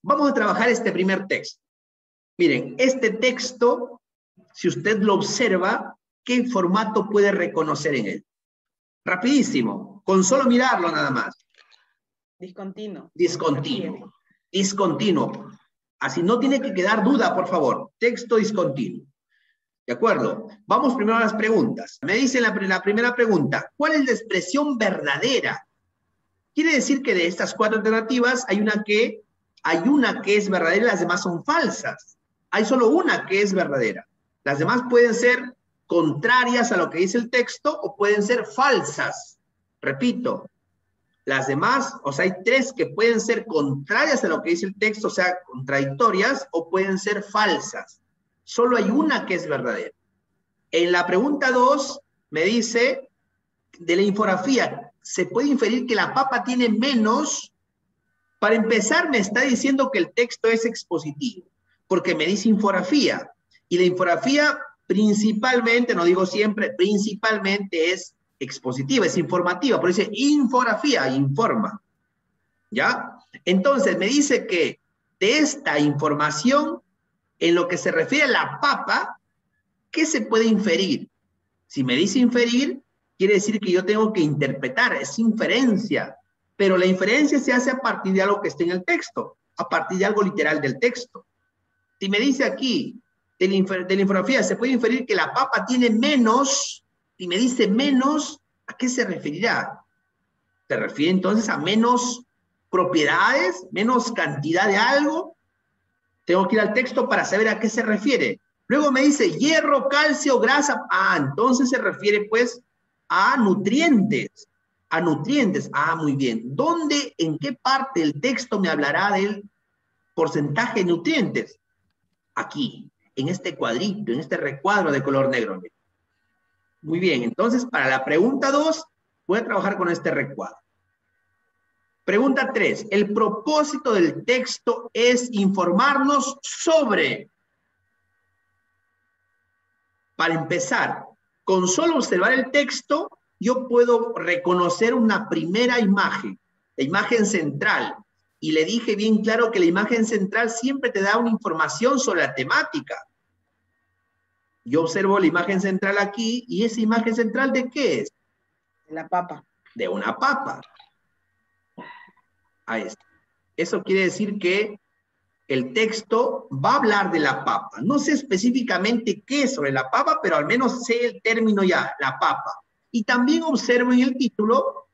Vamos a trabajar este primer texto. Miren, este texto, si usted lo observa, ¿qué formato puede reconocer en él? Rapidísimo, con solo mirarlo nada más. Discontinuo. Discontinuo. Discontinuo. Así no tiene que quedar duda, por favor. Texto discontinuo. ¿De acuerdo? Vamos primero a las preguntas. Me dice la primera pregunta, ¿cuál es la expresión verdadera? Quiere decir que de estas 4 alternativas hay una que es verdadera y las demás son falsas. Hay solo una que es verdadera. Las demás pueden ser contrarias a lo que dice el texto o pueden ser falsas. Repito, las demás, o sea, hay 3 que pueden ser contrarias a lo que dice el texto, o sea, contradictorias, o pueden ser falsas. Solo hay una que es verdadera. En la pregunta 2 me dice, de la infografía, ¿se puede inferir que la papa tiene menos? Para empezar, me está diciendo que el texto es expositivo, porque me dice infografía. Y la infografía principalmente, no digo siempre, principalmente es expositiva, es informativa, por eso dice infografía, informa. ¿Ya? Entonces, me dice que de esta información, en lo que se refiere a la papa, ¿qué se puede inferir? Si me dice inferir, quiere decir que yo tengo que interpretar, es inferencia. Pero la inferencia se hace a partir de algo que está en el texto, a partir de algo literal del texto. Si me dice aquí, de la infografía, se puede inferir que la papa tiene menos, y me dice menos, ¿a qué se referirá? ¿Se refiere entonces a menos propiedades, menos cantidad de algo? Tengo que ir al texto para saber a qué se refiere. Luego me dice hierro, calcio, grasa. Ah, entonces se refiere pues a nutrientes. A nutrientes. Ah, muy bien. ¿Dónde, en qué parte del texto me hablará del porcentaje de nutrientes? Aquí, en este cuadrito, en este recuadro de color negro. Muy bien, entonces para la pregunta 2 voy a trabajar con este recuadro. Pregunta 3. El propósito del texto es informarnos sobre. Para empezar, con solo observar el texto, yo puedo reconocer una primera imagen, la imagen central. Y le dije bien claro que la imagen central siempre te da una información sobre la temática. Yo observo la imagen central aquí, y esa imagen central, ¿de qué es? De la papa. De una papa. Ahí está. Eso quiere decir que el texto va a hablar de la papa. No sé específicamente qué es sobre la papa, pero al menos sé el término ya, la papa. Y también observo en el título,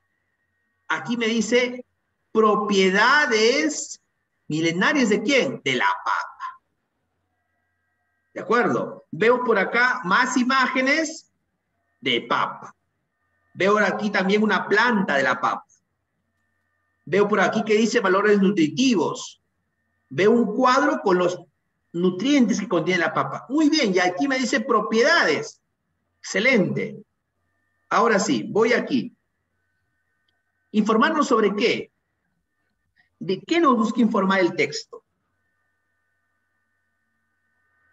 aquí me dice, propiedades milenarias ¿de quién? De la papa. ¿De acuerdo? Veo por acá más imágenes de papa. Veo aquí también una planta de la papa. Veo por aquí que dice valores nutritivos. Veo un cuadro con los nutrientes que contiene la papa. Muy bien, y aquí me dice propiedades. Excelente. Ahora sí, voy aquí. ¿Informarnos sobre qué? ¿De qué nos busca informar el texto?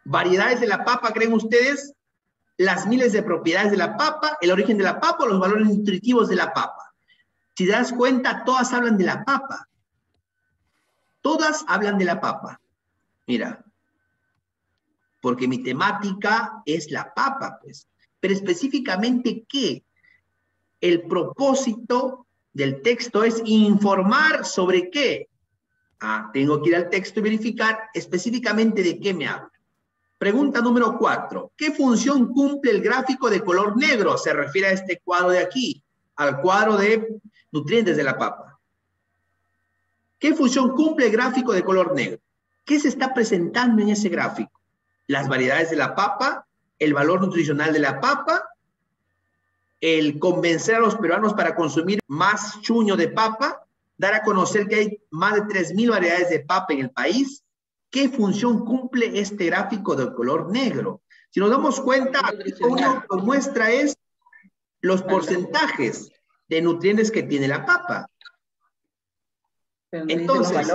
¿Variedades de la papa, creen ustedes? ¿Las miles de propiedades de la papa? ¿El origen de la papa o los valores nutritivos de la papa? Si te das cuenta, todas hablan de la papa. Todas hablan de la papa. Mira. Porque mi temática es la papa, pues. Pero específicamente, ¿qué? El propósito del texto es informar sobre qué. Ah, tengo que ir al texto y verificar específicamente de qué me habla. Pregunta número 4. ¿Qué función cumple el gráfico de color negro? Se refiere a este cuadro de aquí, al cuadro de nutrientes de la papa. ¿Qué función cumple el gráfico de color negro? ¿Qué se está presentando en ese gráfico? Las variedades de la papa, el valor nutricional de la papa, el convencer a los peruanos para consumir más chuño de papa, dar a conocer que hay más de 3.000 variedades de papa en el país. ¿Qué función cumple este gráfico de color negro? Si nos damos cuenta, aquí uno nos muestra es los porcentajes de nutrientes que tiene la papa. Entonces,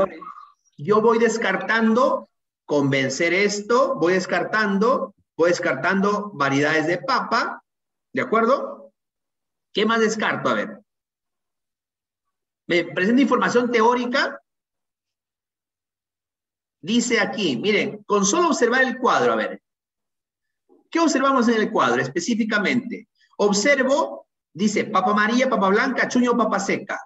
yo voy descartando, convencer esto, voy descartando variedades de papa, ¿de acuerdo? ¿Qué más descarto? A ver. Me presenta información teórica. Dice aquí, miren, con solo observar el cuadro, a ver, ¿qué observamos en el cuadro específicamente? Observo, dice, papa amarilla, papa blanca, chuño, papa seca.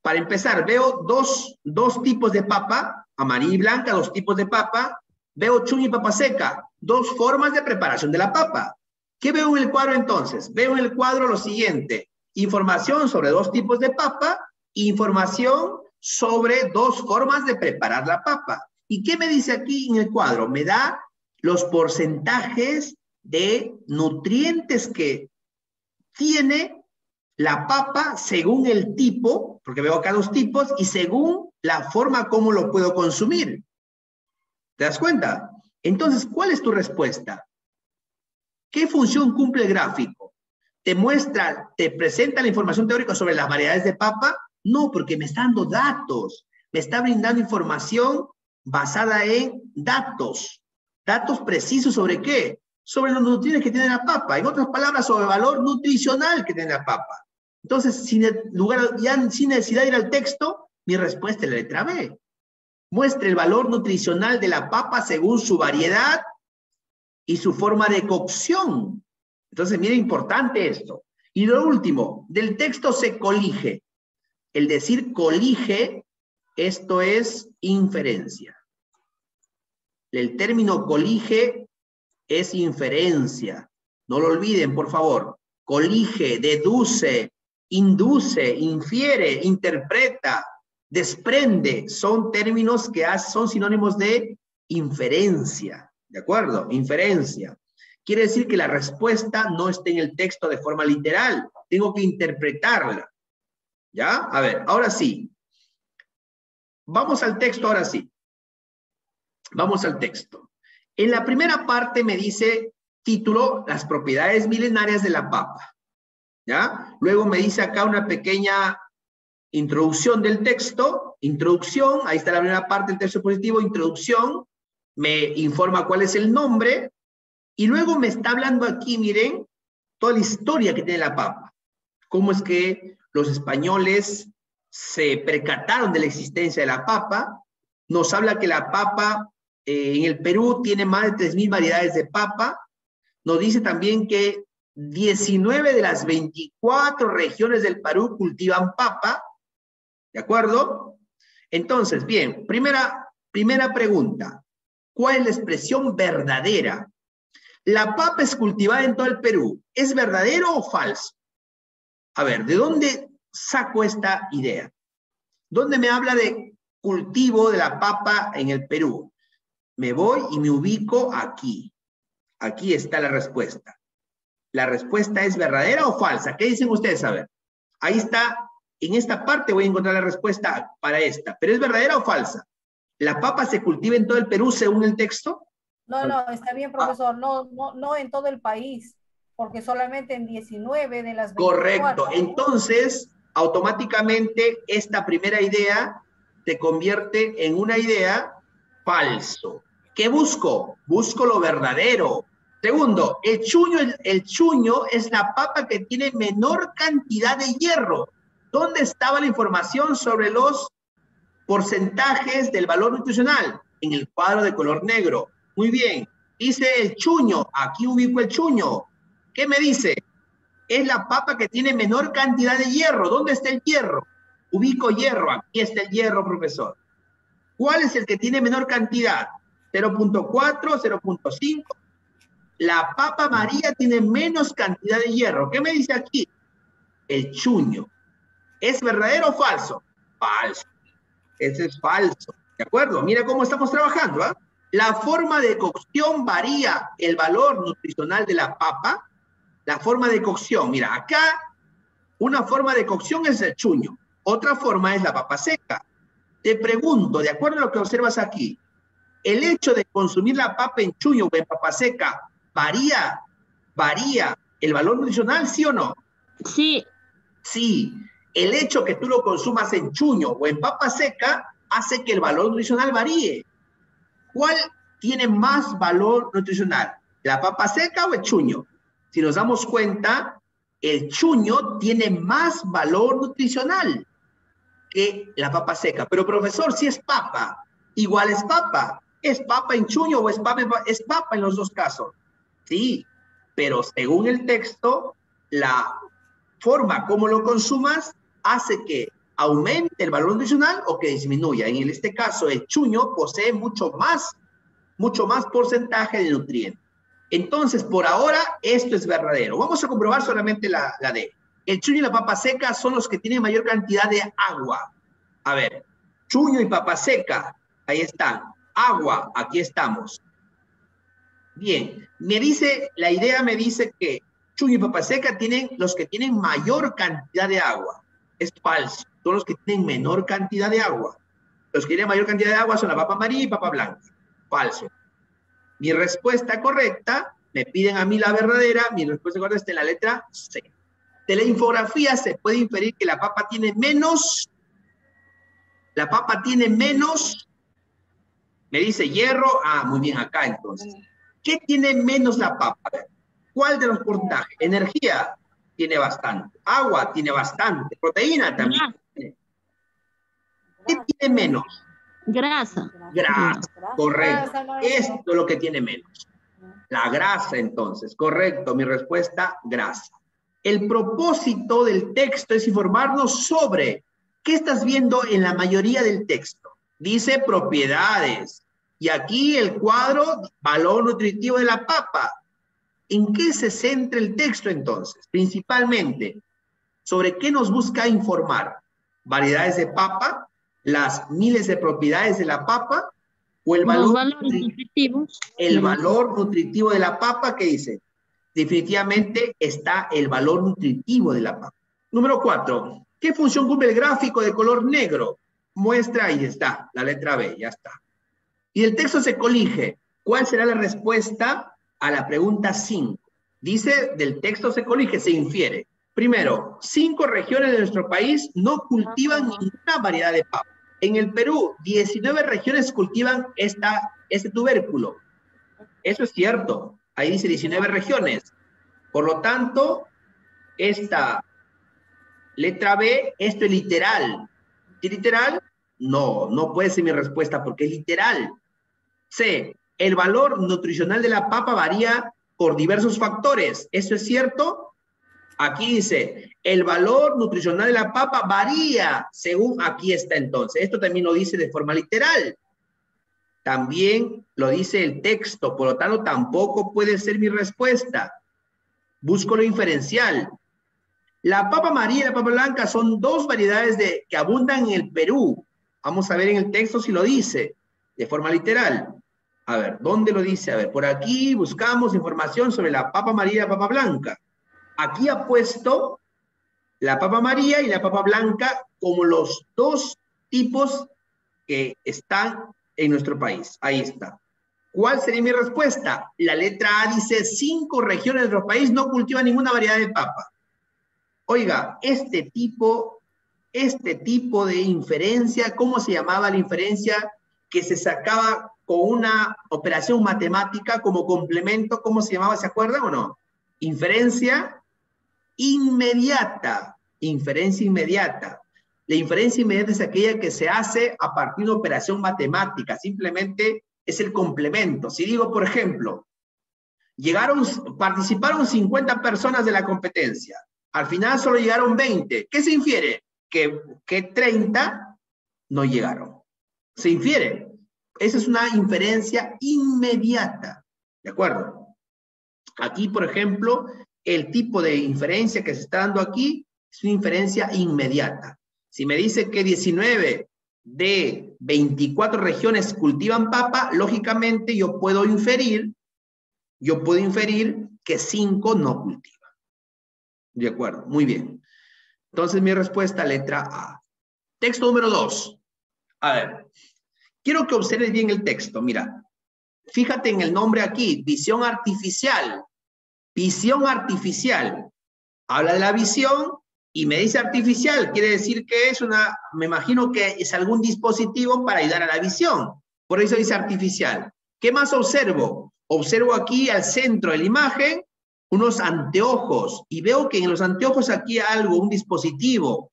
Para empezar, veo dos tipos de papa, amarilla y blanca, dos tipos de papa. Veo chuño y papa seca, dos formas de preparación de la papa. ¿Qué veo en el cuadro entonces? Veo en el cuadro lo siguiente, información sobre dos tipos de papa, información sobre dos formas de preparar la papa. ¿Y qué me dice aquí en el cuadro? Me da los porcentajes de nutrientes que tiene la papa según el tipo, porque veo acá dos tipos, y según la forma como lo puedo consumir. ¿Te das cuenta? Entonces, ¿cuál es tu respuesta? ¿Qué función cumple el gráfico? ¿Te muestra, te presenta la información teórica sobre las variedades de papa? No, porque me está dando datos, me está brindando información basada en datos. ¿Datos precisos sobre qué? Sobre los nutrientes que tiene la papa. En otras palabras, sobre el valor nutricional que tiene la papa. Entonces, sin necesidad de ir al texto, mi respuesta es la letra B. Muestre el valor nutricional de la papa según su variedad y su forma de cocción. Entonces, mire, importante esto. Y lo último, del texto se colige. El decir colige, esto es inferencia. El término colige es inferencia. No lo olviden, por favor. Colige, deduce, induce, infiere, interpreta, desprende. Son términos que son sinónimos de inferencia. ¿De acuerdo? Inferencia. Quiere decir que la respuesta no está en el texto de forma literal. Tengo que interpretarla. ¿Ya? A ver, ahora sí. Vamos al texto, ahora sí. Vamos al texto. En la primera parte me dice, título, las propiedades milenarias de la papa. ¿Ya? Luego me dice acá una pequeña introducción del texto. Introducción, ahí está la primera parte del texto positivo, introducción. Me informa cuál es el nombre. Y luego me está hablando aquí, miren, toda la historia que tiene la papa. Cómo es que los españoles se percataron de la existencia de la papa. Nos habla que la papa en el Perú tiene más de 3.000 variedades de papa. Nos dice también que 19 de las 24 regiones del Perú cultivan papa. ¿De acuerdo? Entonces, bien, primera pregunta. ¿Cuál es la expresión verdadera? ¿La papa es cultivada en todo el Perú? ¿Es verdadero o falso? A ver, ¿de dónde saco esta idea? ¿Dónde me habla de cultivo de la papa en el Perú? Me voy y me ubico aquí. Aquí está la respuesta. ¿La respuesta es verdadera o falsa? ¿Qué dicen ustedes? A ver, ahí está. En esta parte voy a encontrar la respuesta para esta. ¿Pero es verdadera o falsa? ¿La papa se cultiva en todo el Perú según el texto? No, está bien, profesor. No en todo el país, porque solamente en 19 de las 24. Correcto. Entonces, automáticamente esta primera idea se convierte en una idea falso. ¿Qué busco? Busco lo verdadero. Segundo, el chuño es la papa que tiene menor cantidad de hierro. ¿Dónde estaba la información sobre los porcentajes del valor nutricional? En el cuadro de color negro. Muy bien. Dice el chuño. Aquí ubico el chuño. ¿Qué me dice? Es la papa que tiene menor cantidad de hierro. ¿Dónde está el hierro? Ubico hierro. Aquí está el hierro, profesor. ¿Cuál es el que tiene menor cantidad? 0.4, 0.5. La papa amarilla tiene menos cantidad de hierro. ¿Qué me dice aquí? El chuño. ¿Es verdadero o falso? Falso. Ese es falso. ¿De acuerdo? Mira cómo estamos trabajando, ¿ah? La forma de cocción varía el valor nutricional de la papa. La forma de cocción. Mira, acá una forma de cocción es el chuño. Otra forma es la papa seca. Te pregunto, de acuerdo a lo que observas aquí, ¿el hecho de consumir la papa en chuño o en papa seca varía el valor nutricional, sí o no? Sí. Sí. El hecho que tú lo consumas en chuño o en papa seca hace que el valor nutricional varíe. ¿Cuál tiene más valor nutricional? ¿La papa seca o el chuño? Si nos damos cuenta, el chuño tiene más valor nutricional que la papa seca. Pero profesor, si es papa, igual es papa. ¿Es papa en chuño o es papa en los dos casos? Sí, pero según el texto, la forma como lo consumas hace que aumente el valor nutricional o que disminuya. En este caso, el chuño posee mucho más porcentaje de nutrientes. Entonces, por ahora, esto es verdadero. Vamos a comprobar solamente la D. El chuño y la papa seca son los que tienen mayor cantidad de agua. A ver, chuño y papa seca, ahí están. Agua, aquí estamos. Bien, la idea me dice que chuño y papa seca tienen los que tienen mayor cantidad de agua. Es falso, son los que tienen menor cantidad de agua. Los que tienen mayor cantidad de agua son la papa amarilla y papa blanca. Falso. Mi respuesta correcta, me piden a mí la verdadera, mi respuesta correcta está en la letra C. De la infografía se puede inferir que la papa tiene menos, me dice hierro, muy bien, acá entonces. ¿Qué tiene menos la papa? A ver, ¿cuál de los porcentajes? Energía tiene bastante, agua tiene bastante, proteína también. ¿Qué tiene menos? Grasa. Grasa, correcto. Esto es lo que tiene menos. La grasa, entonces, correcto. Mi respuesta, grasa. El propósito del texto es informarnos sobre qué estás viendo en la mayoría del texto. Dice propiedades. Y aquí el cuadro, valor nutritivo de la papa. ¿En qué se centra el texto, entonces? Principalmente, ¿sobre qué nos busca informar? ¿Variedades de papa? ¿Las miles de propiedades de la papa? ¿O el valor nutritivo? El valor nutritivo de la papa, ¿qué dice? Definitivamente está el valor nutritivo de la papa. Número 4. ¿Qué función cumple el gráfico de color negro? Muestra, ahí está, la letra B, ya está. Y el texto se colige. ¿Cuál será la respuesta a la pregunta 5? Dice, del texto se colige, se infiere. Primero, 5 regiones de nuestro país no cultivan ninguna variedad de papa. En el Perú, 19 regiones cultivan este tubérculo. Eso es cierto. Ahí dice 19 regiones. Por lo tanto, esta letra B, esto es literal. ¿Es literal? No, no puede ser mi respuesta porque es literal. C, el valor nutricional de la papa varía por diversos factores. ¿Eso es cierto? Aquí dice, el valor nutricional de la papa varía según, aquí está entonces. Esto también lo dice de forma literal. También lo dice el texto, por lo tanto tampoco puede ser mi respuesta. Busco lo inferencial. La papa amarilla y la papa blanca son dos variedades que abundan en el Perú. Vamos a ver en el texto si lo dice de forma literal. A ver, ¿dónde lo dice? A ver, por aquí buscamos información sobre la papa amarilla y la papa blanca. Aquí ha puesto la papa amarilla y la papa blanca como los dos tipos que están en nuestro país. Ahí está. ¿Cuál sería mi respuesta? La letra A dice 5 regiones de nuestro país no cultivan ninguna variedad de papa. Oiga, este tipo de inferencia, ¿cómo se llamaba la inferencia que se sacaba con una operación matemática como complemento? ¿Cómo se llamaba? ¿Se acuerdan o no? Inferencia inmediata. Inferencia inmediata. La inferencia inmediata es aquella que se hace a partir de una operación matemática. Simplemente es el complemento. Si digo, por ejemplo, participaron 50 personas de la competencia. Al final solo llegaron 20. ¿Qué se infiere? Que 30 no llegaron. Se infiere. Esa es una inferencia inmediata. ¿De acuerdo? Aquí, por ejemplo, el tipo de inferencia que se está dando aquí es una inferencia inmediata. Si me dice que 19 de 24 regiones cultivan papa, lógicamente yo puedo inferir que 5 no cultivan. De acuerdo, muy bien. Entonces mi respuesta, letra A. Texto número 2. A ver, quiero que observes bien el texto. Mira, fíjate en el nombre aquí, visión artificial. Visión artificial. Habla de la visión y me dice artificial. Quiere decir que es me imagino que es algún dispositivo para ayudar a la visión. Por eso dice artificial. ¿Qué más observo? Observo aquí al centro de la imagen unos anteojos y veo que en los anteojos aquí hay algo, un dispositivo.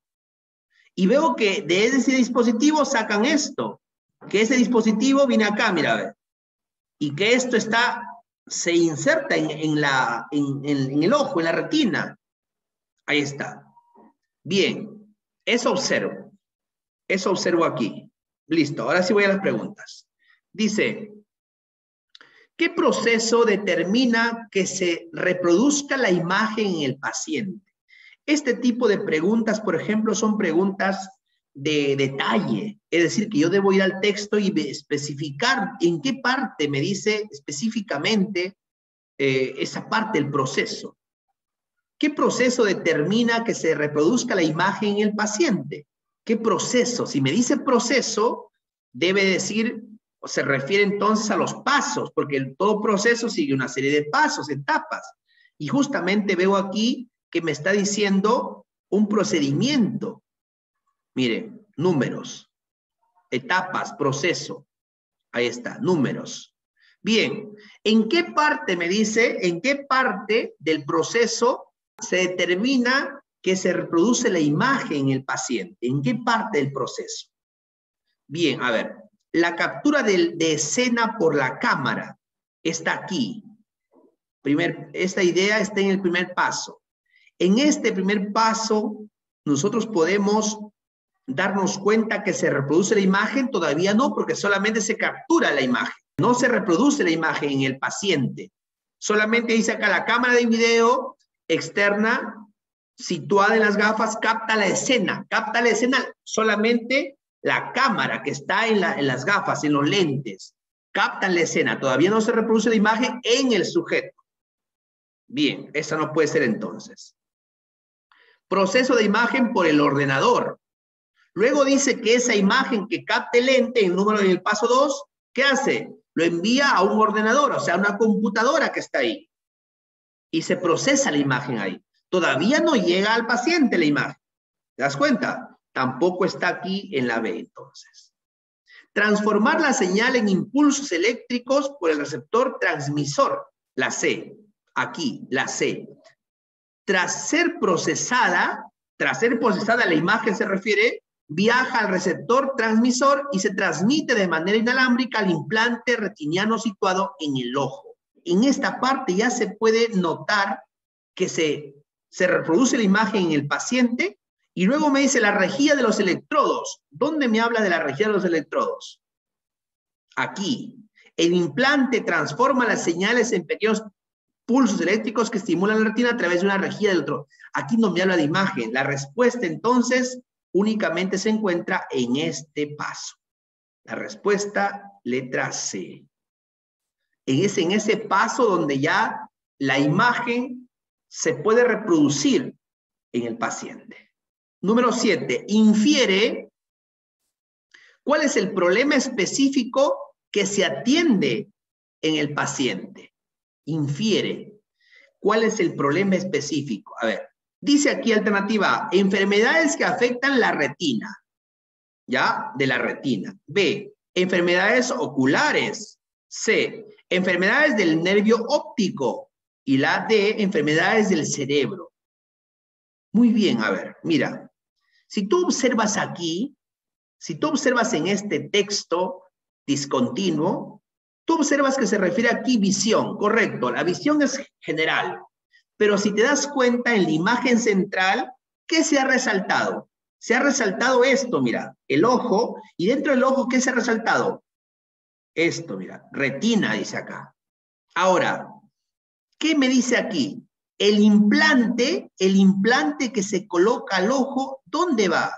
Y veo que de ese dispositivo sacan esto. Que ese dispositivo viene acá, mira, a ver. y que esto se inserta en el ojo, en la retina. Ahí está. Bien, eso observo aquí. Listo, ahora sí voy a las preguntas. Dice, ¿qué proceso determina que se reproduzca la imagen en el paciente? Este tipo de preguntas, por ejemplo, son preguntas de detalle. Es decir, que yo debo ir al texto y especificar en qué parte me dice específicamente esa parte del proceso. ¿Qué proceso determina que se reproduzca la imagen en el paciente? ¿Qué proceso? Si me dice proceso, debe decir, o se refiere entonces a los pasos, porque todo proceso sigue una serie de pasos, etapas. Y justamente veo aquí que me está diciendo un procedimiento. Miren, números, etapas, proceso. Ahí está, números. Bien, ¿en qué parte me dice, en qué parte del proceso se determina que se reproduce la imagen en el paciente? ¿En qué parte del proceso? Bien, a ver, la captura de escena por la cámara está aquí. Esta idea está en el primer paso. En este primer paso, nosotros podemos darnos cuenta que se reproduce la imagen. Todavía no, porque solamente se captura la imagen. No se reproduce la imagen en el paciente. Solamente dice acá la cámara de video externa situada en las gafas capta la escena solamente la cámara que está en las gafas, en los lentes, captan la escena. Todavía no se reproduce la imagen en el sujeto. Bien, esa no puede ser entonces. Proceso de imagen por el ordenador. Luego dice que esa imagen que capta el lente, en el paso 2, ¿qué hace? Lo envía a un ordenador, o sea, a una computadora que está ahí. Y se procesa la imagen ahí. Todavía no llega al paciente la imagen. ¿Te das cuenta? Tampoco está aquí en la B, entonces. Transformar la señal en impulsos eléctricos por el receptor transmisor, la C. Aquí, la C. Tras ser procesada la imagen se refiere, viaja al receptor transmisor y se transmite de manera inalámbrica al implante retiniano situado en el ojo. En esta parte ya se puede notar que se reproduce la imagen en el paciente y luego me dice la rejilla de los electrodos. ¿Dónde me habla de la rejilla de los electrodos? Aquí. El implante transforma las señales en pequeños pulsos eléctricos que estimulan la retina a través de una rejilla de electrodos. Aquí no me habla de imagen. La respuesta entonces únicamente se encuentra en este paso. La respuesta, letra C. En ese paso donde ya la imagen se puede reproducir en el paciente. Número 7. Infiere cuál es el problema específico que se atiende en el paciente. Infiere cuál es el problema específico. A ver, dice aquí alternativa A, enfermedades que afectan la retina. ¿Ya? De la retina. B, enfermedades oculares. C, enfermedades del nervio óptico. Y la D, enfermedades del cerebro. Muy bien, a ver, mira. Si tú observas aquí, si tú observas en este texto discontinuo, tú observas que se refiere aquí visión, correcto. La visión es general. Pero si te das cuenta en la imagen central, ¿qué se ha resaltado? Se ha resaltado esto, mira, el ojo. Y dentro del ojo, ¿qué se ha resaltado? Esto, mira, retina, dice acá. Ahora, ¿qué me dice aquí? El implante que se coloca al ojo, ¿dónde va?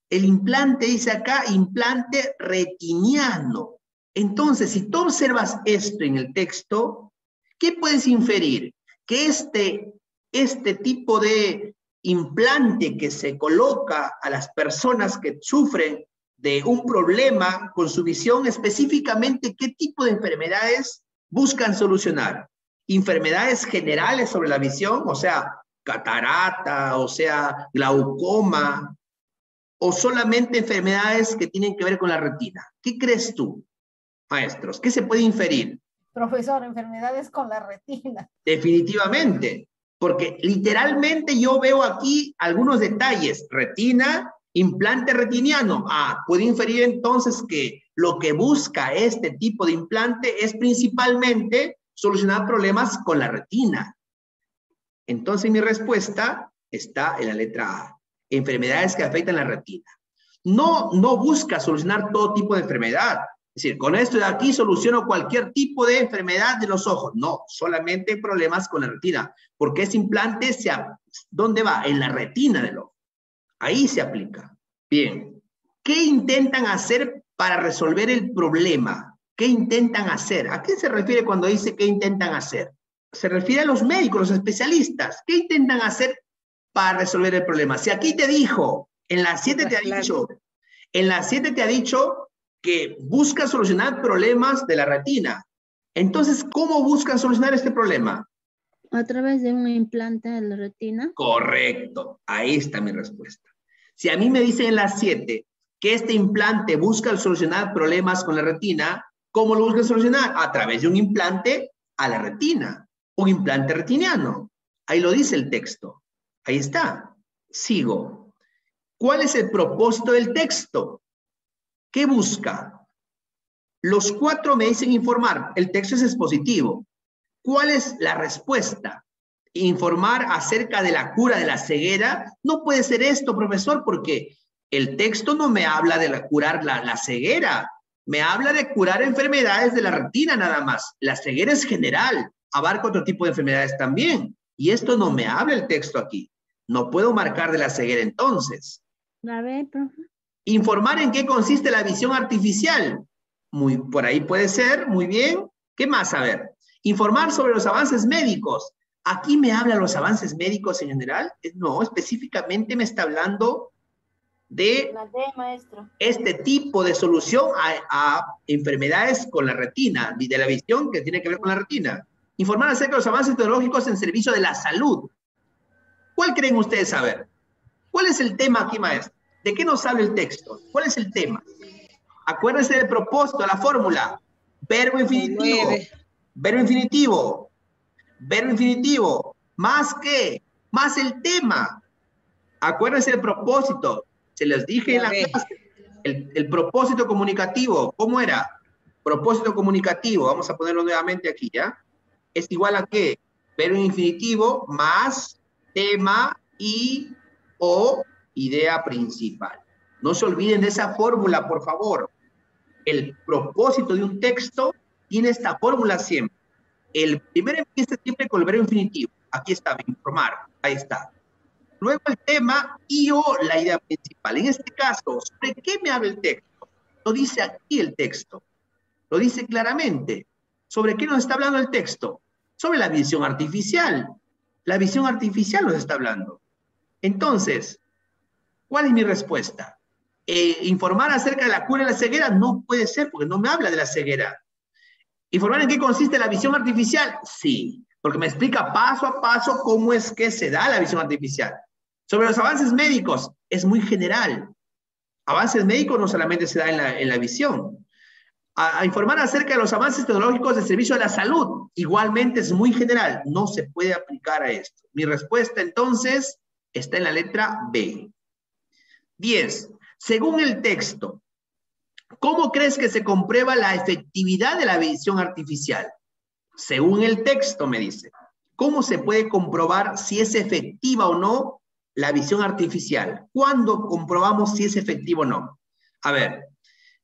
El implante, dice acá, implante retiniano. Entonces, si tú observas esto en el texto, ¿qué puedes inferir? Que este tipo de implante que se coloca a las personas que sufren de un problema con su visión, específicamente, ¿qué tipo de enfermedades buscan solucionar? Enfermedades generales sobre la visión, o sea, catarata, o sea, glaucoma, o solamente enfermedades que tienen que ver con la retina. ¿Qué crees tú, maestros? ¿Qué se puede inferir? Profesor, enfermedades con la retina. Definitivamente, porque literalmente yo veo aquí algunos detalles. Retina, Implante retiniano. Puede inferir entonces que lo que busca este tipo de implante es principalmente solucionar problemas con la retina. Entonces mi respuesta está en la letra A. Enfermedades que afectan la retina. No busca solucionar todo tipo de enfermedad. Es decir, con esto de aquí soluciono cualquier tipo de enfermedad de los ojos. No, solamente problemas con la retina. Porque ese implante, ¿dónde va? En la retina del ojo. Ahí se aplica. Bien. ¿Qué intentan hacer para resolver el problema? ¿Qué intentan hacer? ¿A qué se refiere cuando dice qué intentan hacer? Se refiere a los médicos, los especialistas. ¿Qué intentan hacer para resolver el problema? Si aquí te dijo, en la 7 te ha dicho que busca solucionar problemas de la retina. Entonces, ¿cómo buscan solucionar este problema? A través de un implante de la retina. Correcto. Ahí está mi respuesta. Si a mí me dicen en las 7 que este implante busca solucionar problemas con la retina, ¿cómo lo buscan solucionar? A través de un implante a la retina. Un implante retiniano. Ahí lo dice el texto. Ahí está. Sigo. ¿Cuál es el propósito del texto? ¿Qué busca? Los 4 me dicen informar. El texto es expositivo. ¿Cuál es la respuesta? Informar acerca de la cura de la ceguera. No puede ser esto, profesor, porque el texto no me habla de curar la ceguera. Me habla de curar enfermedades de la retina nada más. La ceguera es general. Abarca otro tipo de enfermedades también. Y esto no me habla el texto aquí. No puedo marcar de la ceguera entonces. A ver, profe. Informar en qué consiste la visión artificial. Por ahí puede ser, muy bien. ¿Qué más? A ver. Informar sobre los avances médicos. ¿Aquí me habla los avances médicos en general? No, específicamente me está hablando de este tipo de solución a enfermedades con la retina, de la visión que tiene que ver con la retina. Informar acerca de los avances tecnológicos en servicio de la salud. ¿Cuál creen ustedes saber? ¿Cuál es el tema aquí, maestro? ¿De qué nos habla el texto? ¿Cuál es el tema? Acuérdense del propósito, la fórmula. Verbo infinitivo. Verbo infinitivo. Verbo infinitivo. ¿Más qué? Más el tema. Acuérdense del propósito. Se les dije en la clase. El propósito comunicativo. ¿Cómo era? Propósito comunicativo. Vamos a ponerlo nuevamente aquí, ¿ya? Es igual a qué? Verbo infinitivo más tema y o idea principal. No se olviden de esa fórmula, por favor. El propósito de un texto tiene esta fórmula siempre. El primero empieza siempre con el verbo infinitivo. Aquí está, informar. Ahí está. Luego el tema y o la idea principal. En este caso, ¿sobre qué me habla el texto? Lo dice aquí el texto. Lo dice claramente. ¿Sobre qué nos está hablando el texto? Sobre la visión artificial. La visión artificial nos está hablando. Entonces, ¿cuál es mi respuesta? Informar acerca de la cura de la ceguera no puede ser porque no me habla de la ceguera. ¿Informar en qué consiste la visión artificial? Sí, porque me explica paso a paso cómo es que se da la visión artificial. Sobre los avances médicos, es muy general. Avances médicos no solamente se da en la visión. A informar acerca de los avances tecnológicos del servicio de la salud, igualmente es muy general. No se puede aplicar a esto. Mi respuesta entonces está en la letra B. 10. Según el texto, ¿cómo crees que se comprueba la efectividad de la visión artificial? Según el texto, me dice. ¿Cómo se puede comprobar si es efectiva o no la visión artificial? ¿Cuándo comprobamos si es efectiva o no? A ver,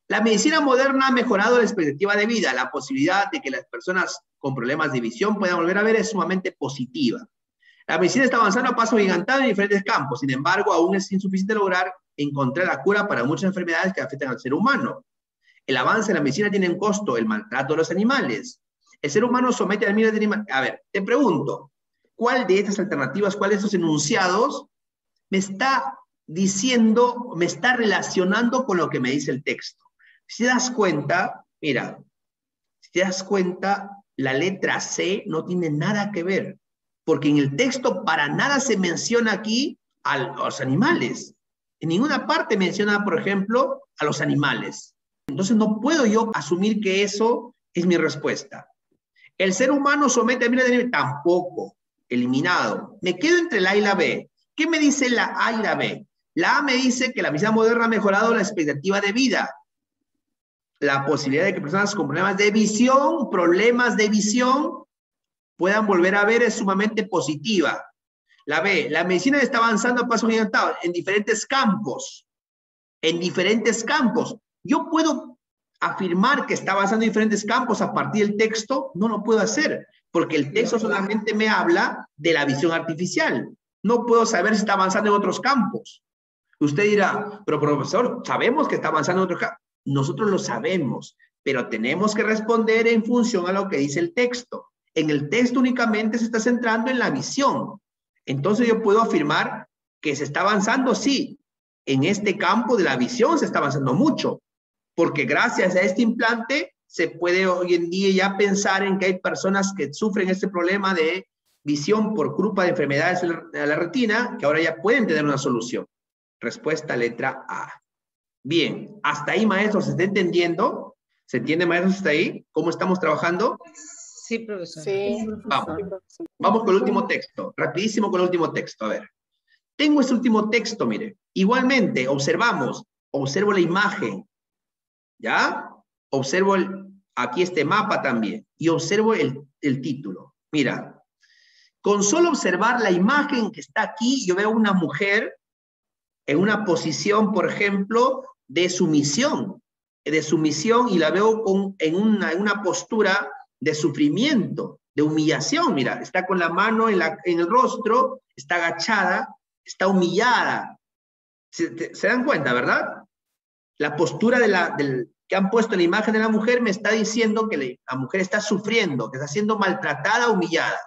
la medicina moderna ha mejorado la expectativa de vida. La posibilidad de que las personas con problemas de visión puedan volver a ver es sumamente positiva. La medicina está avanzando a paso gigantado en diferentes campos. Sin embargo, aún es insuficiente lograr encontrar la cura para muchas enfermedades que afectan al ser humano. El avance de la medicina tiene un costo, el maltrato de los animales. El ser humano somete a miles de animales. A ver, te pregunto, ¿cuál de estas alternativas, cuál de estos enunciados me está diciendo, me está relacionando con lo que me dice el texto? Si te das cuenta, mira, si te das cuenta, la letra C no tiene nada que ver, porque en el texto para nada se menciona aquí a los animales. En ninguna parte menciona, por ejemplo, a los animales. Entonces no puedo yo asumir que eso es mi respuesta. El ser humano somete a miles de animales, tampoco, eliminado. Me quedo entre la A y la B. ¿Qué me dice la A y la B? La A me dice que la medicina moderna ha mejorado la expectativa de vida. La posibilidad de que personas con problemas de visión puedan volver a ver es sumamente positiva. La B, la medicina está avanzando a pasos gigantados en diferentes campos. En diferentes campos. Yo puedo afirmar que está avanzando en diferentes campos a partir del texto, no lo puedo hacer, porque el texto solamente me habla de la visión artificial. No puedo saber si está avanzando en otros campos. Usted dirá, pero profesor, sabemos que está avanzando en otros campos. Nosotros lo sabemos, pero tenemos que responder en función a lo que dice el texto. En el texto únicamente se está centrando en la visión. Entonces yo puedo afirmar que se está avanzando, sí. En este campo de la visión se está avanzando mucho, porque gracias a este implante se puede hoy en día ya pensar en que hay personas que sufren este problema de visión por culpa de enfermedades de la retina, que ahora ya pueden tener una solución. Respuesta letra A. Bien, hasta ahí, maestros, ¿se está entendiendo? ¿Se entiende, maestros, hasta ahí? ¿Cómo estamos trabajando? Sí, profesor. Sí. Vamos con el último texto. Rapidísimo con el último texto. A ver. Tengo este último texto, mire. Igualmente, observo la imagen. ¿Ya? Observo aquí este mapa también. Y observo el título. Mira. Con solo observar la imagen que está aquí, yo veo una mujer en una posición, por ejemplo, de sumisión, y la veo en una postura de sufrimiento, de humillación. Mira, está con la mano en el rostro, está agachada, está humillada. ¿Se dan cuenta, verdad? La postura que han puesto en la imagen de la mujer me está diciendo que la mujer está sufriendo, que está siendo maltratada, humillada.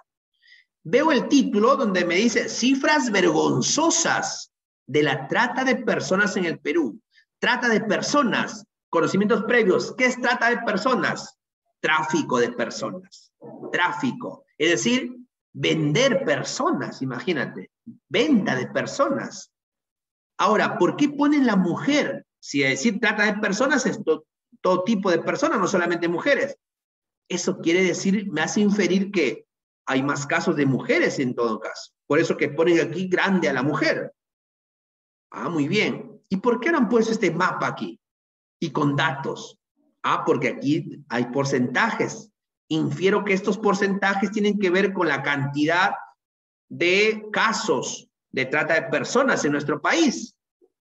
Veo el título donde me dice cifras vergonzosas de la trata de personas en el Perú. Trata de personas, conocimientos previos. ¿Qué es trata de personas? Tráfico de personas. Tráfico. Es decir, vender personas, imagínate. Venta de personas. Ahora, ¿por qué ponen la mujer? Si decir trata de personas es todo tipo de personas, no solamente mujeres. Eso quiere decir, me hace inferir que hay más casos de mujeres en todo caso. Por eso que ponen aquí grande a la mujer. Ah, muy bien. ¿Y por qué no han puesto este mapa aquí? Y con datos. Ah, porque aquí hay porcentajes. Infiero que estos porcentajes tienen que ver con la cantidad de casos de trata de personas en nuestro país.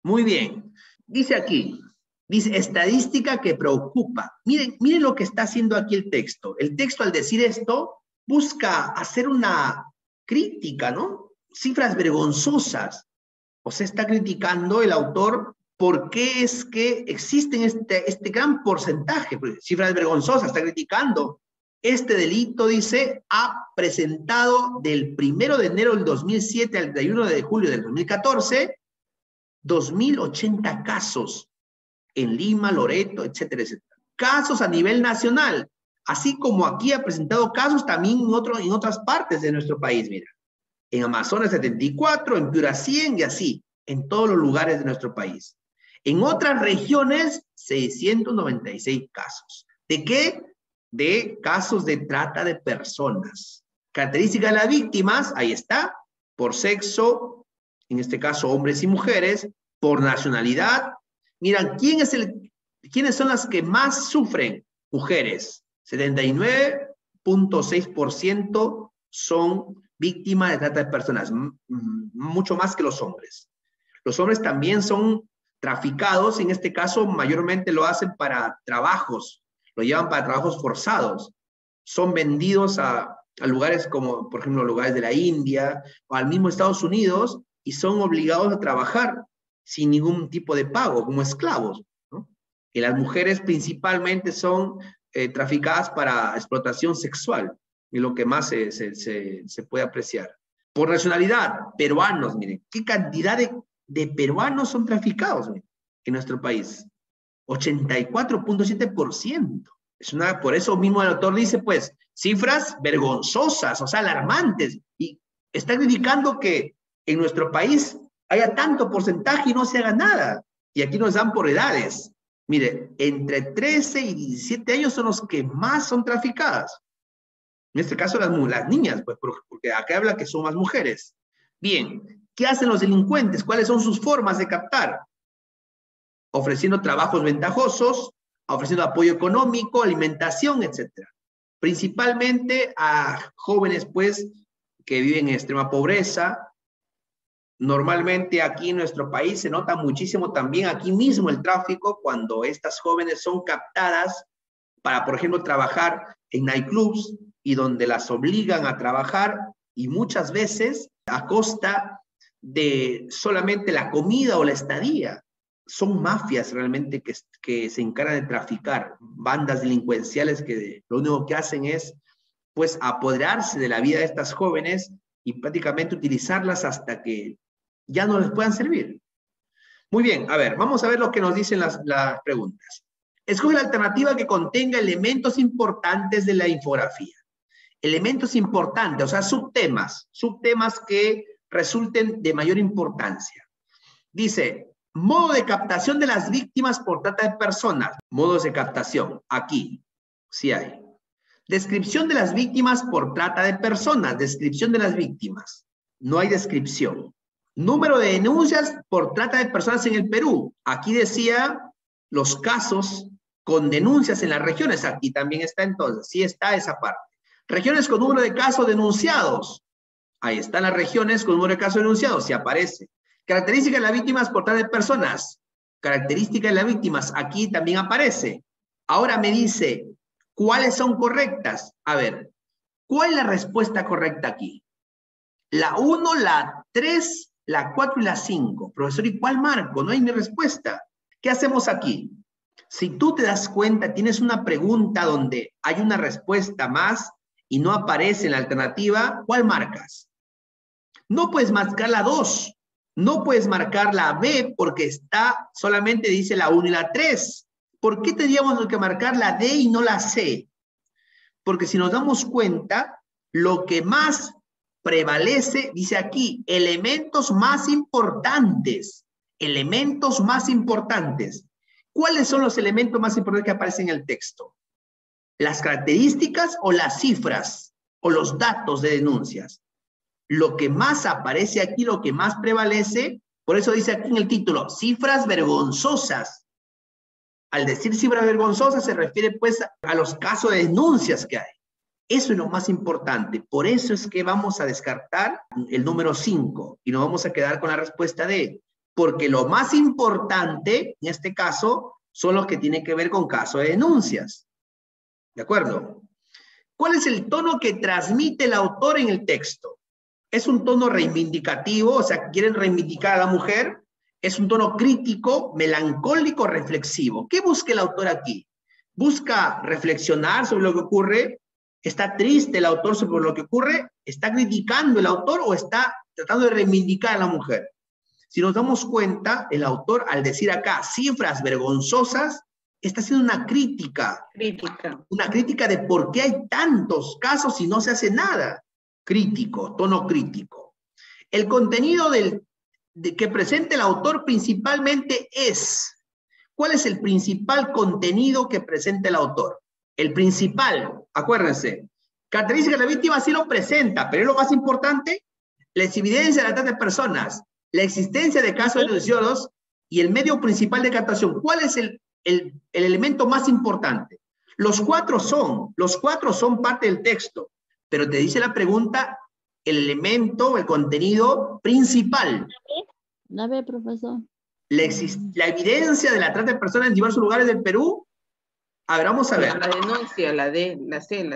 Muy bien. Dice aquí, dice estadística que preocupa. Miren lo que está haciendo aquí el texto. El texto, al decir esto, busca hacer una crítica, ¿no? Cifras vergonzosas. O sea, está criticando el autor por qué es que existen este gran porcentaje. Cifras vergonzosas, está criticando. Este delito, dice, ha presentado del 1 de enero del 2007 al 31 de julio del 2014, 2.080 casos en Lima, Loreto, etcétera, etcétera. Casos a nivel nacional, así como aquí ha presentado casos también en otras partes de nuestro país, mira. En Amazonas 74, en Piura 100 y así, en todos los lugares de nuestro país. En otras regiones, 696 casos. ¿De qué? De casos de trata de personas. Características de las víctimas, ahí está, por sexo, en este caso hombres y mujeres, por nacionalidad. Miran, ¿quiénes son las que más sufren? Mujeres. 79.6% son víctimas de trata de personas, mucho más que los hombres. Los hombres también son traficados, en este caso mayormente lo hacen para trabajos, lo llevan para trabajos forzados. Son vendidos a lugares como, por ejemplo, lugares de la India o al mismo Estados Unidos y son obligados a trabajar sin ningún tipo de pago, como esclavos, ¿no? Y las mujeres principalmente son traficadas para explotación sexual, y lo que más se puede apreciar. Por nacionalidad, peruanos, miren, qué cantidad de peruanos son traficados, miren, en nuestro país. 84.7%. Por eso mismo el autor dice, pues, cifras vergonzosas, o sea, alarmantes. Y está criticando que en nuestro país haya tanto porcentaje y no se haga nada. Y aquí nos dan por edades. Mire, entre 13 y 17 años son los que más son traficadas. En este caso las niñas, pues, porque acá habla que son más mujeres. Bien, ¿Qué hacen los delincuentes? ¿Cuáles son sus formas de captar? Ofreciendo trabajos ventajosos, ofreciendo apoyo económico, alimentación, etc. Principalmente a jóvenes, pues, que viven en extrema pobreza. Normalmente aquí en nuestro país se nota muchísimo también aquí mismo el tráfico cuando estas jóvenes son captadas para, por ejemplo, trabajar en nightclubs y donde las obligan a trabajar y muchas veces a costa de solamente la comida o la estadía. Son mafias realmente que se encargan de traficar, bandas delincuenciales que lo único que hacen es, pues, apoderarse de la vida de estas jóvenes y prácticamente utilizarlas hasta que ya no les puedan servir. Muy bien, a ver, vamos a ver lo que nos dicen las preguntas. Escoge la alternativa que contenga elementos importantes de la infografía. Elementos importantes, o sea, subtemas que resulten de mayor importancia. Dice, modo de captación de las víctimas por trata de personas. Modos de captación, aquí, sí hay. Descripción de las víctimas por trata de personas. Descripción de las víctimas. No hay descripción. Número de denuncias por trata de personas en el Perú. Aquí decía los casos con denuncias en las regiones. Aquí también está entonces. Sí está esa parte. Regiones con número de casos denunciados. Ahí están las regiones con número de casos denunciados. Sí aparece. Características de las víctimas por trata de personas. Características de las víctimas. Aquí también aparece. Ahora me dice, ¿cuáles son correctas? A ver, ¿cuál es la respuesta correcta aquí? La 1, la 3, la 4 y la 5. Profesor, ¿y cuál marco? No hay ni respuesta. ¿Qué hacemos aquí? Si tú te das cuenta, tienes una pregunta donde hay una respuesta más y no aparece en la alternativa, ¿cuál marcas? No puedes marcar la 2. No puedes marcar la B porque está, solamente dice la 1 y la 3. ¿Por qué tendríamos que marcar la D y no la C? Porque si nos damos cuenta, lo que más prevalece, dice aquí, elementos más importantes. Elementos más importantes. ¿Cuáles son los elementos más importantes que aparecen en el texto? ¿Las características o las cifras o los datos de denuncias? Lo que más aparece aquí, lo que más prevalece, por eso dice aquí en el título, cifras vergonzosas. Al decir cifras vergonzosas se refiere pues a los casos de denuncias que hay. Eso es lo más importante. Por eso es que vamos a descartar el número 5 y nos vamos a quedar con la respuesta D. Porque lo más importante, en este caso, son los que tienen que ver con casos de denuncias. ¿De acuerdo? ¿Cuál es el tono que transmite el autor en el texto? ¿Es un tono reivindicativo? O sea, ¿quieren reivindicar a la mujer? ¿Es un tono crítico, melancólico, reflexivo? ¿Qué busca el autor aquí? ¿Busca reflexionar sobre lo que ocurre? ¿Está triste el autor sobre lo que ocurre? ¿Está criticando el autor o está tratando de reivindicar a la mujer? Si nos damos cuenta, el autor, al decir acá cifras vergonzosas, está haciendo una crítica. Una crítica de por qué hay tantos casos y no se hace nada. Crítico, tono crítico. El contenido que presenta el autor principalmente es. ¿Cuál es el principal contenido que presenta el autor? El principal, acuérdense. Características de la víctima sí lo presenta, pero es lo más importante, las evidencias de la trata de personas, la existencia de casos denunciados y el medio principal de captación. ¿Cuál es el elemento más importante? Los cuatro son parte del texto, pero te dice la pregunta, el elemento, el contenido principal. A ver, profesor. La evidencia de la trata de personas en diversos lugares del Perú. A ver, vamos a ver. La denuncia, la D, la C.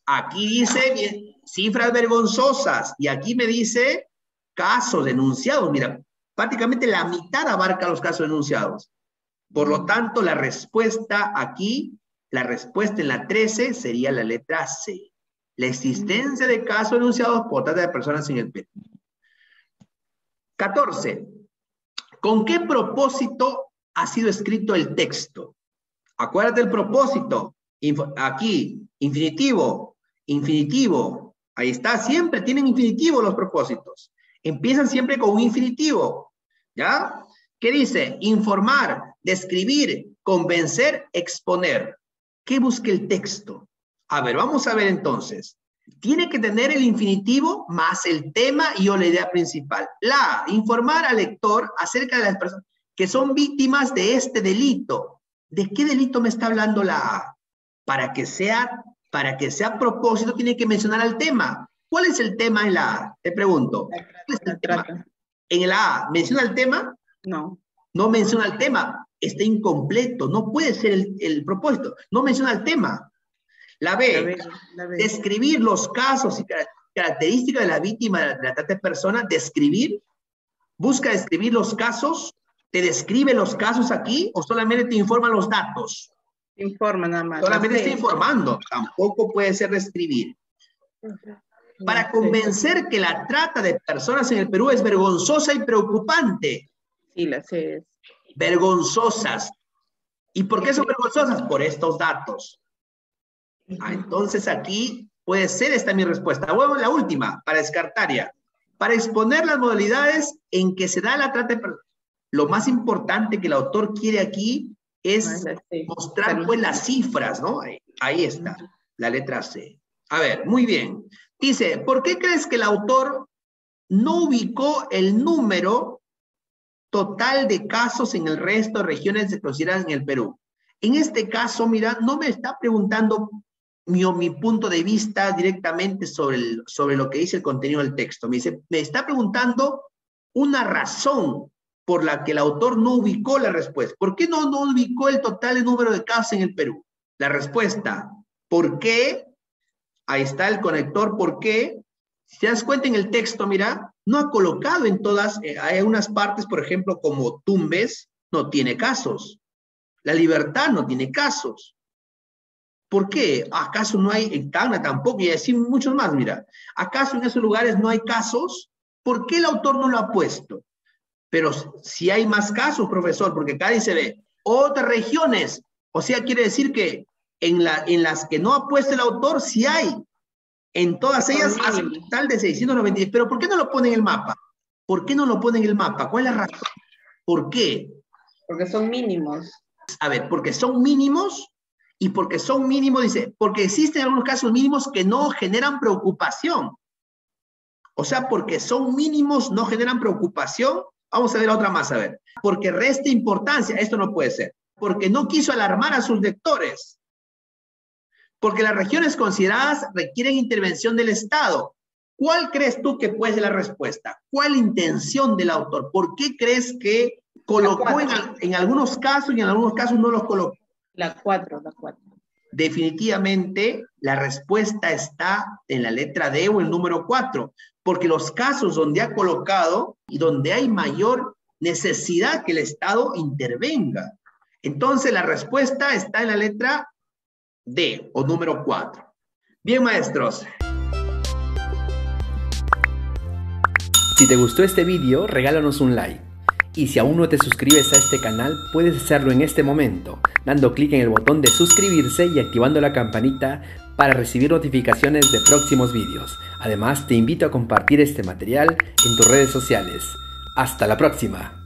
Aquí dice bien, cifras vergonzosas y aquí me dice casos denunciados. Mira, prácticamente la mitad abarca los casos denunciados. Por lo tanto, la respuesta aquí, la respuesta en la 13 sería la letra C. La existencia de casos denunciados por trata de personas en el Perú. 14. ¿Con qué propósito ha sido escrito el texto? Acuérdate el propósito. Aquí, infinitivo, infinitivo. Ahí está, siempre tienen infinitivo los propósitos. Empiezan siempre con un infinitivo. ¿Ya? ¿Qué dice? Informar, describir, convencer, exponer. ¿Qué busca el texto? A ver, vamos a ver entonces. Tiene que tener el infinitivo más el tema y o la idea principal. La A, informar al lector acerca de las personas que son víctimas de este delito. ¿De qué delito me está hablando la A? Para que sea a propósito, tiene que mencionar al tema. ¿Cuál es el tema en la A? Te pregunto. ¿Cuál es el tema? En la A, ¿menciona el tema? No. No menciona el tema. Está incompleto. No puede ser el propósito. No menciona el tema. La B, describir los casos y características de la víctima de la trata de personas. Describir. Busca describir los casos. ¿Te describe los casos aquí o solamente te informa los datos? Informa nada más. Solamente está informando. Tampoco puede ser describir. Para convencer que la trata de personas en el Perú es vergonzosa y preocupante. Sí, la sé. Vergonzosas. ¿Y por qué son vergonzosas? Por estos datos. Entonces aquí puede ser esta mi respuesta. Bueno, la última, para descartar ya. Para exponer las modalidades en que se da la trata de personas. Lo más importante que el autor quiere aquí es mostrar pues las cifras, ¿no? Ahí está, la letra C. A ver, muy bien. Dice, ¿por qué crees que el autor no ubicó el número total de casos en el resto de regiones consideradas en el Perú? En este caso, mira, no me está preguntando mi punto de vista directamente sobre lo que dice el contenido del texto. Me está preguntando una razón por la que el autor no ubicó la respuesta. ¿Por qué no ubicó el total de número de casos en el Perú? La respuesta, ¿por qué? Ahí está el conector, ¿por qué? Si te das cuenta en el texto, mira, no ha colocado en todas, hay unas partes, por ejemplo, como Tumbes, no tiene casos. La Libertad no tiene casos. ¿Por qué? ¿Acaso no hay en Tacna tampoco? Y así muchos más, mira. ¿Acaso en esos lugares no hay casos? ¿Por qué el autor no lo ha puesto? Pero si hay más casos, profesor, porque acá dice, ve, otras regiones. O sea, quiere decir que en las que no ha puesto el autor, sí hay. En todas ellas hace un total de 690. Pero ¿por qué no lo pone en el mapa? ¿Por qué no lo pone en el mapa? ¿Cuál es la razón? ¿Por qué? Porque son mínimos. A ver, porque son mínimos y porque son mínimos, dice, porque existen algunos casos mínimos que no generan preocupación. O sea, porque son mínimos, no generan preocupación. Vamos a ver otra más, a ver. Porque resta importancia, esto no puede ser. Porque no quiso alarmar a sus lectores. Porque las regiones consideradas requieren intervención del Estado. ¿Cuál crees tú que puede ser la respuesta? ¿Cuál intención del autor? ¿Por qué crees que colocó en algunos casos y en algunos casos no los colocó? La 4. Definitivamente la respuesta está en la letra D o el número 4. Porque los casos donde ha colocado y donde hay mayor necesidad que el Estado intervenga. Entonces la respuesta está en la letra D o número 4. Bien, maestros. Si te gustó este video, regálanos un like. Y si aún no te suscribes a este canal, puedes hacerlo en este momento, dando clic en el botón de suscribirse y activando la campanita para recibir notificaciones de próximos videos. Además, te invito a compartir este material en tus redes sociales. ¡Hasta la próxima!